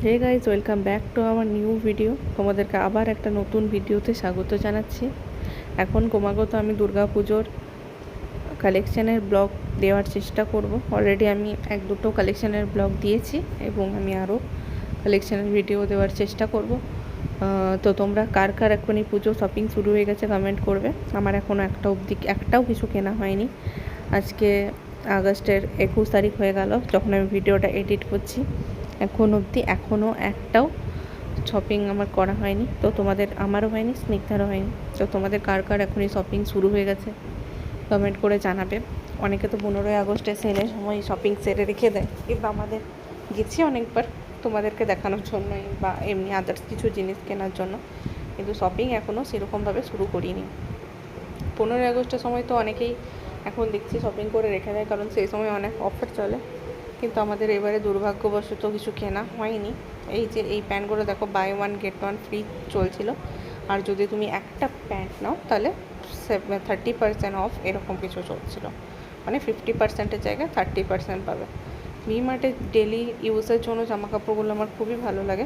Hey guys, welcome back to our new video. তোমাদেরকে আবার একটা নতুন ভিডিওতে স্বাগত জানাচ্ছি। এখন ক্রমাগত আমি দুর্গা পুজোর কালেকশানের ব্লগ দেওয়ার চেষ্টা করব। অলরেডি আমি এক দুটো কালেকশানের ব্লগ দিয়েছি এবং আমি আরও কালেকশানের ভিডিও দেওয়ার চেষ্টা করব। তো তোমরা কার কার এখনই পুজো শপিং শুরু হয়ে গেছে কমেন্ট করবে। আমার এখনও একটাও কিছু কেনা হয়নি। আজকে আগস্টের 21 তারিখ হয়ে গেল যখন আমি ভিডিওটা এডিট করছি। এখন অবধি এখনও একটাও শপিং আমার করা হয়নি। তো আমারও হয়নি, স্নিগ্ধারও হয়নি। তো তোমাদের কার কার এখনই শপিং শুরু হয়ে গেছে কমেন্ট করে জানাবে। অনেকে তো 15ই আগস্টে সেলের সময় শপিং সেরে রেখে দেয়, কিন্তু আমাদের গেছি অনেকবার তোমাদেরকে দেখানোর জন্যই বা এমনি আদার্স কিছু জিনিস কেনার জন্য, কিন্তু শপিং এখনও সেরকমভাবে শুরু করিনি। 15ই আগস্টের সময় তো অনেকেই এখন দেখছি শপিং করে রেখে দেয়, কারণ সেই সময় অনেক অফার চলে। কিন্তু আমাদের এবারে দুর্ভাগ্যবশত কিছু কেনা হয়নি। এই যে এই প্যান্টগুলো দেখো, buy one get one free চলছিল। আর যদি তুমি একটা প্যান্ট নাও তাহলে 30% অফ এরকম কিছু চলছিল, মানে 50%-এর জায়গায় 30% পাবে। ভি-মার্টের ডেলি ইউজের জন্য জামা কাপড়গুলো আমার খুবই ভালো লাগে।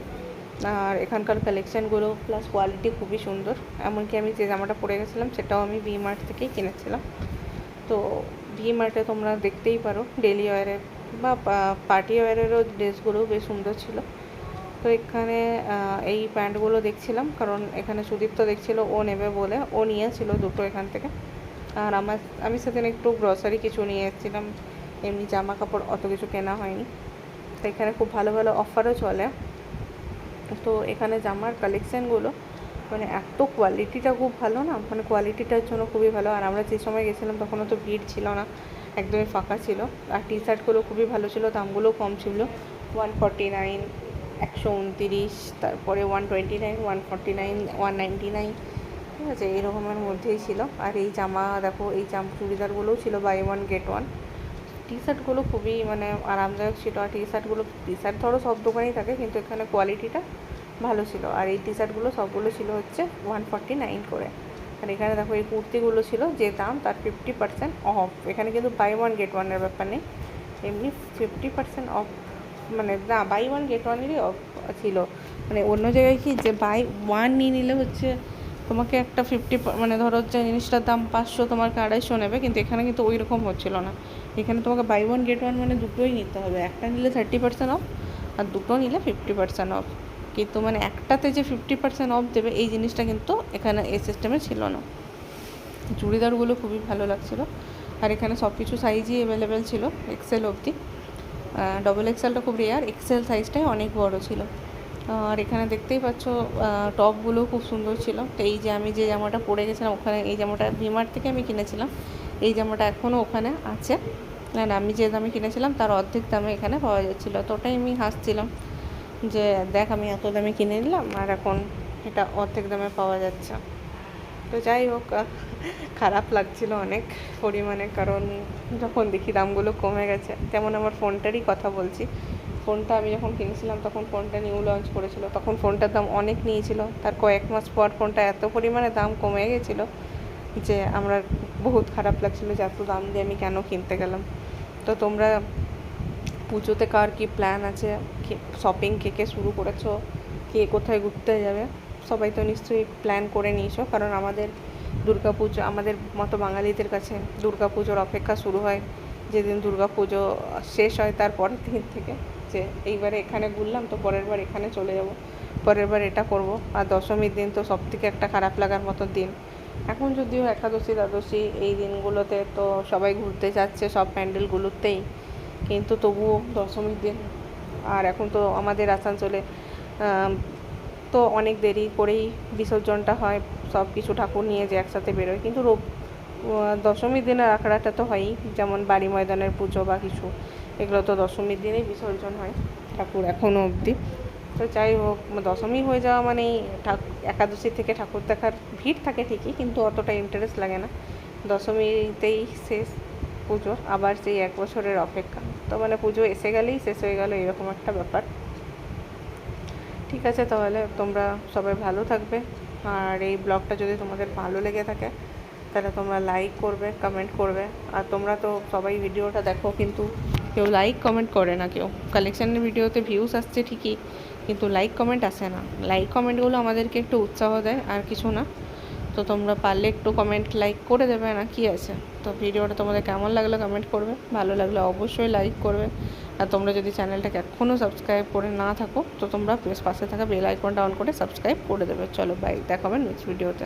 আর এখানকার কালেকশানগুলো প্লাস কোয়ালিটি খুবই সুন্দর। এমনকি আমি যে জামাটা পরে গেছিলাম সেটাও আমি ভি-মার্ট থেকেই কিনেছিলাম। তো ভি-মার্টে তোমরা দেখতেই পারো ডেলি ওয়ারের বা পার্টি ওয়ারেরও ড্রেসগুলো বেশ সুন্দর ছিল। তো এখানে এই প্যান্টগুলো দেখছিলাম, কারণ এখানে সুদীপ্ত দেখছিল, ও নেবে বলে ও নিয়েছিল দুটো এখান থেকে। আর আমি সেদিন একটু গ্রসারি কিছু নিয়ে এসেছিলাম, এমনি জামা কাপড় অত কিছু কেনা হয়নি। তো এখানে খুব ভালো ভালো অফারও চলে। তো এখানে জামার কালেকশানগুলো মানে এত কোয়ালিটিটা খুব ভালো না, মানে কোয়ালিটিটার জন্য খুবই ভালো। আর আমরা যে সময় গেছিলাম তখন তো ভিড় ছিল না, একদমই ফাঁকা ছিল। আর টি শার্টগুলো খুবই ভালো ছিল, দামগুলোও কম ছিল। 149, 129, তারপরে 129, 149, 199, ঠিক আছে, এই রকমের মধ্যেই ছিল। আর এই জামা দেখো, এই চুড়িদারগুলোও ছিল বাই ওয়ান গেট ওয়ান। টি শার্টগুলো খুবই মানে আরামদায়ক ছিল। আর টি শার্ট ধরো সব দোকানেই থাকে, কিন্তু এখানে কোয়ালিটিটা ভালো ছিল। আর এই টি শার্টগুলো সবগুলো ছিল হচ্ছে 149 করে। আর এখানে দেখো এই কুর্তিগুলো ছিল যে দাম তার 50% অফ। এখানে কিন্তু বাই ওয়ান গেট ওয়ানের ব্যাপার নেই, এমনি 50% অফ, মানে না বাই ওয়ান গেট ওয়ানেরই অফ ছিল। মানে অন্য জায়গায় কি যে বাই ওয়ান নিয়ে নিলে হচ্ছে তোমাকে একটা 50, মানে ধরো যে জিনিসটার দাম 500 তোমাকে 250 নেবে, কিন্তু এখানে কিন্তু ওই রকম হচ্ছিলো না। এখানে তোমাকে বাই ওয়ান গেট ওয়ান মানে দুটোই নিতে হবে। একটা নিলে 30% অফ আর দুটো নিলে 50% অফ। কিন্তু মানে একটাতে যে 50% অফ দেবে এই জিনিসটা কিন্তু এখানে এই সিস্টেমে ছিল না। চুড়িদারগুলো খুবই ভালো লাগছিলো। আর এখানে সব কিছু সাইজই অ্যাভেলেবেল ছিল, এক্সেল অবধি। ডবল এক্সেলটা খুব রেয়ার, এক্সেল সাইজটাই অনেক বড় ছিল। আর এখানে দেখতেই পাচ্ছ টপগুলো খুব সুন্দর ছিল। তো এই যে আমি যে জামাটা পরে গেছিলাম ওখানে, এই জামাটা ভি-মার্ট থেকে আমি কিনেছিলাম। এই জামাটা এখনও ওখানে আছে। আর আমি যে দামে কিনেছিলাম তার অর্ধেক দামে এখানে পাওয়া যাচ্ছিলো। তো ওটাই আমি হাসছিলাম যে দেখ, আমি এত দামে কিনে নিলাম আর এখন এটা অর্ধেক দামে পাওয়া যাচ্ছে। তো যাই হোক, খারাপ লাগছিল অনেক পরিমাণে, কারণ যখন দেখি দামগুলো কমে গেছে। যেমন আমার ফোনটারই কথা বলছি, ফোনটা আমি যখন কিনেছিলাম তখন ফোনটা নিউ লঞ্চ করেছিল, তখন ফোনটার দাম অনেক নিয়েছিল। তার কয়েক মাস পর ফোনটা এত পরিমাণে দাম কমে গেছিলো যে আমরা বহুত খারাপ লাগছিলো যে এত দাম দিয়ে আমি কেন কিনতে গেলাম। তো তোমরা পুজোতে কার কী প্ল্যান আছে, শপিং কে শুরু করেছো, কে কোথায় ঘুরতে যাবে? সবাই তো নিশ্চয়ই প্ল্যান করে নিয়েছো, কারণ আমাদের দুর্গাপুজো, আমাদের মতো বাঙালিদের কাছে দুর্গাপুজোর অপেক্ষা শুরু হয় যেদিন দুর্গাপুজো শেষ হয় তার পরের দিন থেকে, যে এইবারে এখানে ঘুরলাম তো পরের বার এখানে চলে যাব, পরের বার এটা করব। আর দশমীর দিন তো সব থেকে একটা খারাপ লাগার মতো দিন। এখন যদিও একাদশী দ্বাদশী এই দিনগুলোতে তো সবাই ঘুরতে যাচ্ছে সব প্যান্ডেলগুলোতেই, কিন্তু তবুও দশমীর দিন। আর এখন তো আমাদের আসানসোলে তো অনেক দেরি করেই বিসর্জনটা হয়, সব কিছু ঠাকুর নিয়ে যে একসাথে বেরোয়। কিন্তু দশমীর দিনের আখড়াটা তো হয়ই, যেমন বাড়ি ময়দানের পুজো বা কিছু, এগুলো তো দশমীর দিনেই বিসর্জন হয় ঠাকুর এখনও অবধি। তো যাই হোক, দশমী হয়ে যাওয়া মানেই একাদশী থেকে ঠাকুর দেখার ভিড় থাকে ঠিকই, কিন্তু অতটা ইন্টারেস্ট লাগে না। দশমীতেই শেষ পুজো, আবার সেই 1 বছরের অপেক্ষা। তো মানে পুজো এসে গেলেই শেষ হয়ে গেল, এরকম একটা ব্যাপার। ঠিক আছে, তাহলে তোমরা সবাই ভালো থাকবে। আর এই ব্লগটা যদি তোমাদের ভালো লেগে থাকে তাহলে তোমরা লাইক করবে, কমেন্ট করবে। আর তোমরা তো সবাই ভিডিওটা দেখো, কিন্তু কেউ লাইক কমেন্ট করে না। কেউ কালেকশানের ভিডিওতে ভিউজ আসছে ঠিকই, কিন্তু লাইক কমেন্ট আসে না। লাইক কমেন্টগুলো আমাদেরকে একটু উৎসাহ দেয়, আর কিছু না। তো তোমরা পারলে একটু কমেন্ট লাইক করে দেবে না, কি আছে। তো ভিডিওটা তোমাদের কেমন লাগলো কমেন্ট করবে, ভালো লাগলে অবশ্যই লাইক করবে। আর তোমরা যদি চ্যানেলটাকে এখনও সাবস্ক্রাইব করে না থাকো তো তোমরা প্লিজ পাশে থাকা বেল আইকনটা অন করে সাবস্ক্রাইব করে দেবে। চলো বাই, দেখা হবে নেক্সট ভিডিওতে।